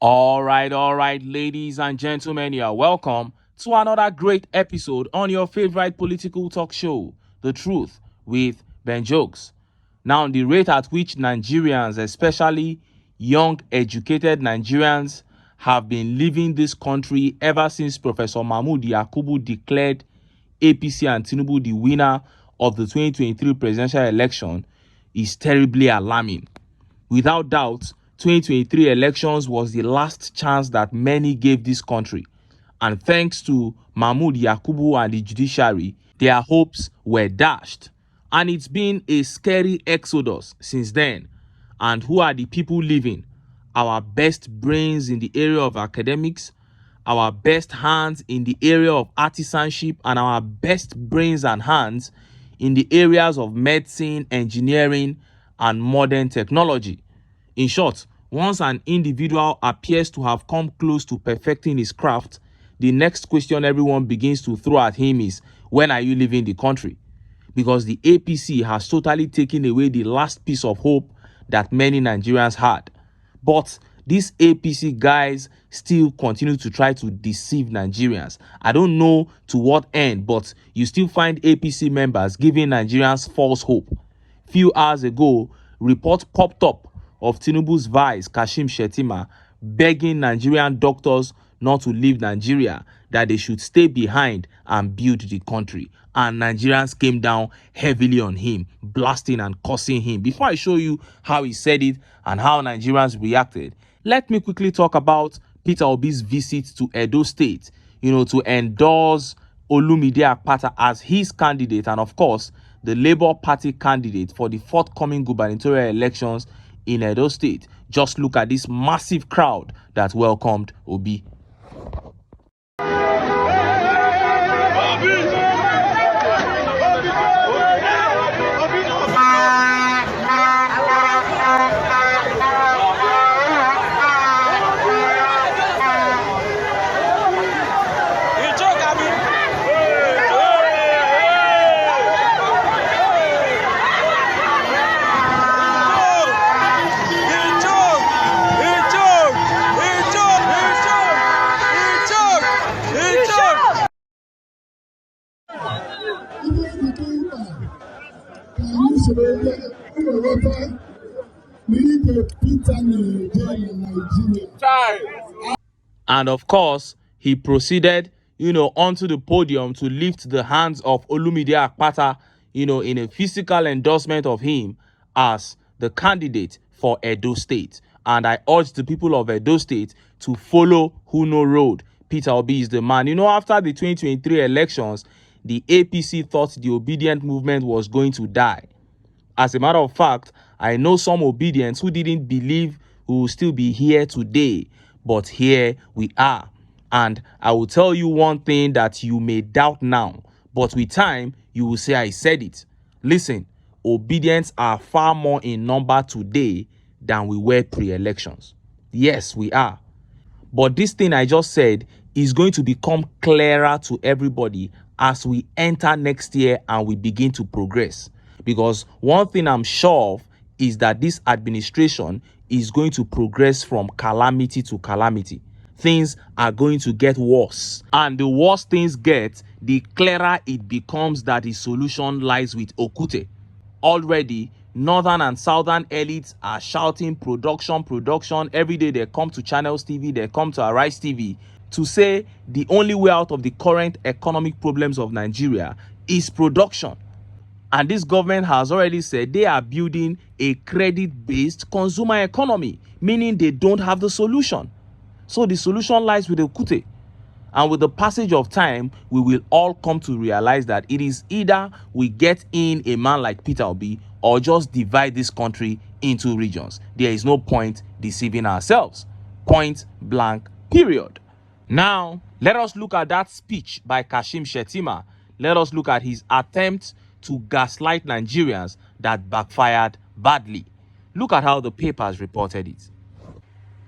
All right, ladies and gentlemen, you are welcome to another great episode on your favorite political talk show, The Truth with Ben Jokes. Now, the rate at which Nigerians, especially young, educated Nigerians, have been leaving this country ever since Professor Mahmood Yakubu declared APC and Tinubu the winner of the 2023 presidential election is terribly alarming. Without doubt, 2023 elections was the last chance that many gave this country. And thanks to Mahmood Yakubu and the judiciary, their hopes were dashed. And it's been a scary exodus since then. And who are the people leaving? Our best brains in the area of academics, our best hands in the area of artisanship, and our best brains and hands in the areas of medicine, engineering, and modern technology. In short, once an individual appears to have come close to perfecting his craft, the next question everyone begins to throw at him is, when are you leaving the country? Because the APC has totally taken away the last piece of hope that many Nigerians had. But these APC guys still continue to try to deceive Nigerians. I don't know to what end, but you still find APC members giving Nigerians false hope. Few hours ago, report popped up of Tinubu's vice, Shettima, begging Nigerian doctors not to leave Nigeria, that they should stay behind and build the country. And Nigerians came down heavily on him, blasting and cursing him. Before I show you how he said it and how Nigerians reacted, let me quickly talk about Peter Obi's visit to Edo State, to endorse Olumide Akpata as his candidate, and of course, the Labour Party candidate for the forthcoming gubernatorial elections in Edo State. Just look at this massive crowd that welcomed Obi. And of course, he proceeded, onto the podium to lift the hands of Olumide Akpata, in a physical endorsement of him as the candidate for Edo State. And I urge the people of Edo State to follow who no road. Peter Obi is the man. After the 2023 elections, the APC thought the obedient movement was going to die. As a matter of fact, I know some obedients who didn't believe we will still be here today, but here we are. And I will tell you one thing that you may doubt now, but with time, you will say I said it. Listen, obedients are far more in number today than we were pre-elections. Yes, we are. But this thing I just said is going to become clearer to everybody as we enter next year and we begin to progress. Because one thing I'm sure of is that this administration is going to progress from calamity to calamity. Things are going to get worse. And the worse things get, the clearer it becomes that the solution lies with Okute. Already, northern and southern elites are shouting production. Every day they come to Channels TV, they come to Arise TV to say the only way out of the current economic problems of Nigeria is production. And this government has already said they are building a credit-based consumer economy, meaning they don't have the solution. So the solution lies with Okute. And with the passage of time, we will all come to realize that it is either we get in a man like Peter Obi or just divide this country into regions. There is no point deceiving ourselves. Point blank, period. Now, let us look at that speech by Shettima. Let us look at his attempt to gaslight Nigerians that backfired badly. Look at how the papers reported it.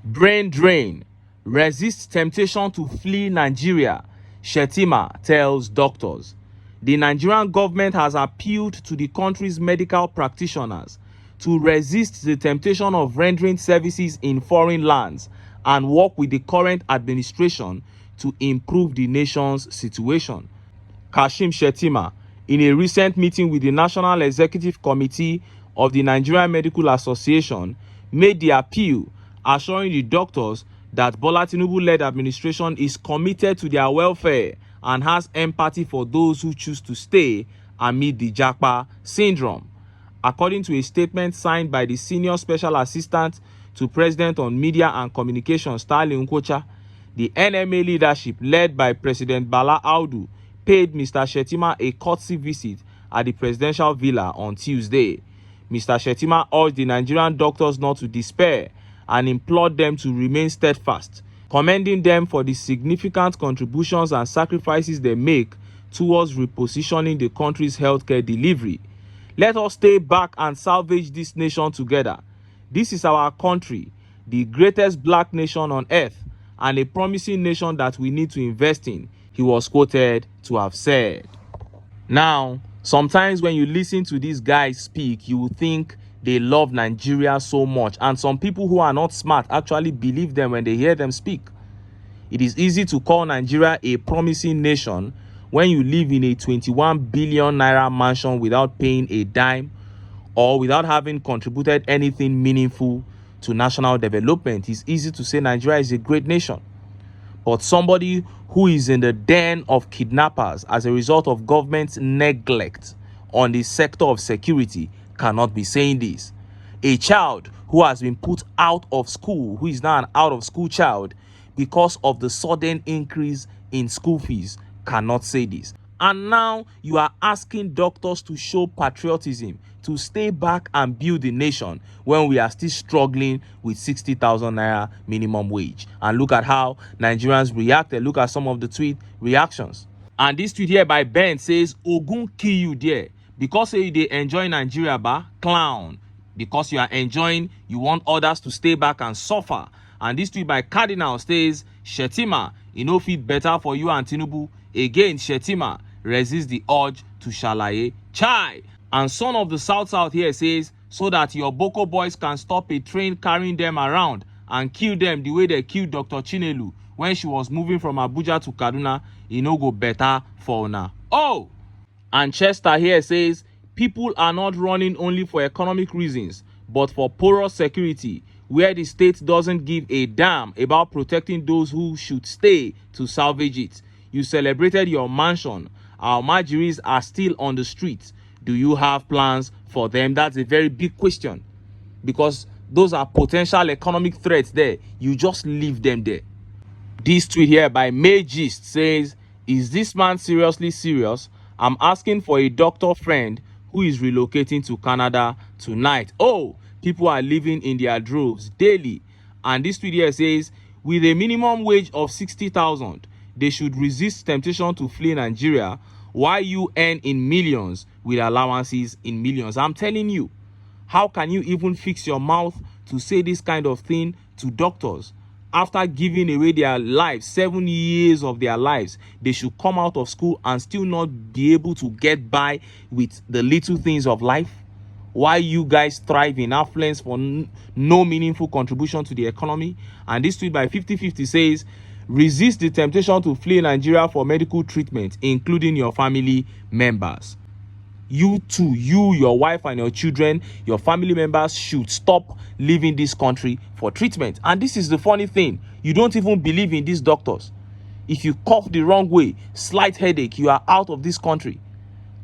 Brain drain. Resist temptation to flee Nigeria, Shettima tells doctors. The Nigerian government has appealed to the country's medical practitioners to resist the temptation of rendering services in foreign lands and work with the current administration to improve the nation's situation. Kashim Shettima, in a recent meeting with the National Executive Committee of the Nigerian Medical Association, made the appeal, assuring the doctors that Bola Tinubu-led administration is committed to their welfare and has empathy for those who choose to stay amid the JAPA syndrome. According to a statement signed by the Senior Special Assistant to President on Media and Communications, Stanley Nkocha, the NMA leadership, led by President Bala Audu, paid Mr. Shettima a courtesy visit at the presidential villa on Tuesday. Mr. Shettima urged the Nigerian doctors not to despair and implored them to remain steadfast, commending them for the significant contributions and sacrifices they make towards repositioning the country's healthcare delivery. Let us stay back and salvage this nation together. This is our country, the greatest black nation on earth, and a promising nation that we need to invest in, he was quoted to have said. Now, sometimes when you listen to these guys speak, you will think they love Nigeria so much, and some people who are not smart actually believe them when they hear them speak. It is easy to call Nigeria a promising nation when you live in a 21 billion naira mansion without paying a dime or without having contributed anything meaningful to national development. It's easy to say Nigeria is a great nation. But somebody who is in the den of kidnappers as a result of government's neglect on the sector of security cannot be saying this. A child who has been put out of school, who is now an out-of-school child because of the sudden increase in school fees, cannot say this. And now you are asking doctors to show patriotism, to stay back and build the nation when we are still struggling with 60,000 naira minimum wage. And look at how Nigerians reacted. Look at some of the tweet reactions. And this tweet here by Ben says, Ogun kill you there. Because say they enjoy Nigeria, ba clown. Because you are enjoying, you want others to stay back and suffer. And this tweet by Cardinal says, Shettima, you know fit better for you and Tinubu. Again, Shettima, resist the urge to shalaye. Chai! And son of the South here says, so that your Boko boys can stop a train carrying them around and kill them the way they killed Dr. Chinelu when she was moving from Abuja to Kaduna, it no go better for now. Oh! And Chester here says, people are not running only for economic reasons, but for porous security, where the state doesn't give a damn about protecting those who should stay to salvage it. You celebrated your mansion. Our Marjories are still on the streets. Do you have plans for them? That's a very big question, because those are potential economic threats there. You just leave them there. This tweet here by Magist says, is this man seriously serious? I'm asking for a doctor friend who is relocating to Canada tonight. Oh, people are living in their droves daily. And this tweet here says, with a minimum wage of 60,000, they should resist temptation to flee Nigeria while you earn in millions with allowances in millions. I'm telling you, how can you even fix your mouth to say this kind of thing to doctors? After giving away their lives, 7 years of their lives, they should come out of school and still not be able to get by with the little things of life. Why you guys thrive in affluence for no meaningful contribution to the economy? And this tweet by 5050 says, resist the temptation to flee Nigeria for medical treatment, including your family members. You too, you, your wife and your children, your family members should stop leaving this country for treatment. And this is the funny thing. You don't even believe in these doctors. If you cough the wrong way, slight headache, you are out of this country.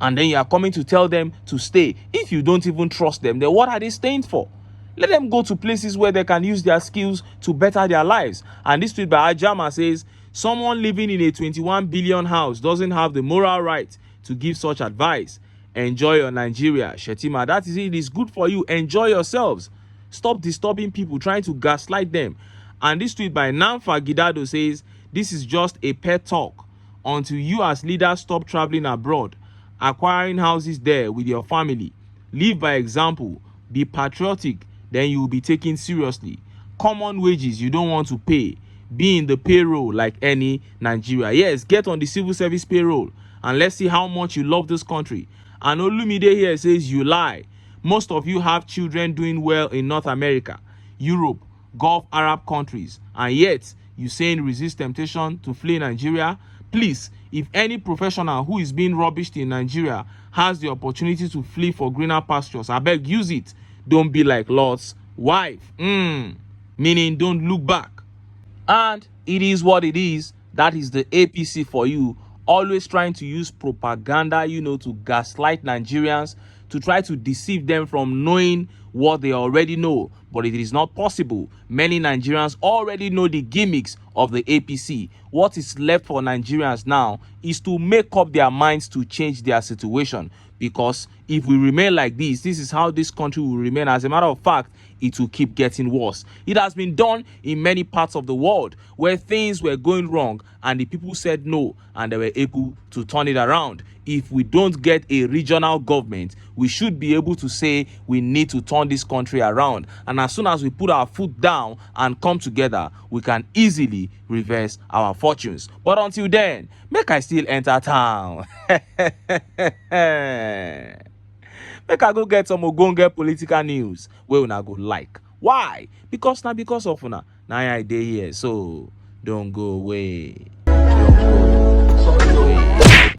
And then you are coming to tell them to stay. If you don't even trust them, then what are they staying for? Let them go to places where they can use their skills to better their lives. And this tweet by Ajama says, someone living in a 21 billion house doesn't have the moral right to give such advice. Enjoy your Nigeria, Shettima. That is it. It's good for you. Enjoy yourselves. Stop disturbing people, trying to gaslight them. And this tweet by Namfa Gidado says, this is just a pet talk until you as leaders stop traveling abroad, acquiring houses there with your family. Live by example. Be patriotic. Then you will be taken seriously. Common wages you don't want to pay. Be in the payroll like any Nigeria. Yes, get on the civil service payroll. And let's see how much you love this country. And Olumide here says, you lie. Most of you have children doing well in North America, Europe, Gulf Arab countries, and yet you saying resist temptation to flee Nigeria? Please, if any professional who is being rubbished in Nigeria has the opportunity to flee for greener pastures, I beg, use it. Don't be like Lot's wife. Meaning, don't look back. And it is what it is. That is the APC for you. Always trying to use propaganda, to gaslight Nigerians, to try to deceive them from knowing what they already know. But it is not possible. Many Nigerians already know the gimmicks of the APC. What is left for Nigerians now is to make up their minds to change their situation. Because if we remain like this is how this country will remain. As a matter of fact, it will keep getting worse. It has been done in many parts of the world where things were going wrong and the people said no and they were able to turn it around. If we don't get a regional government, we should be able to say we need to turn this country around. And as soon as we put our foot down and come together, we can easily reverse our fortunes. But until then, make I still enter town. Make I go get some ogonge political news where una go like. Why? Because of una. Now I dey here, so don't go away. Don't go away.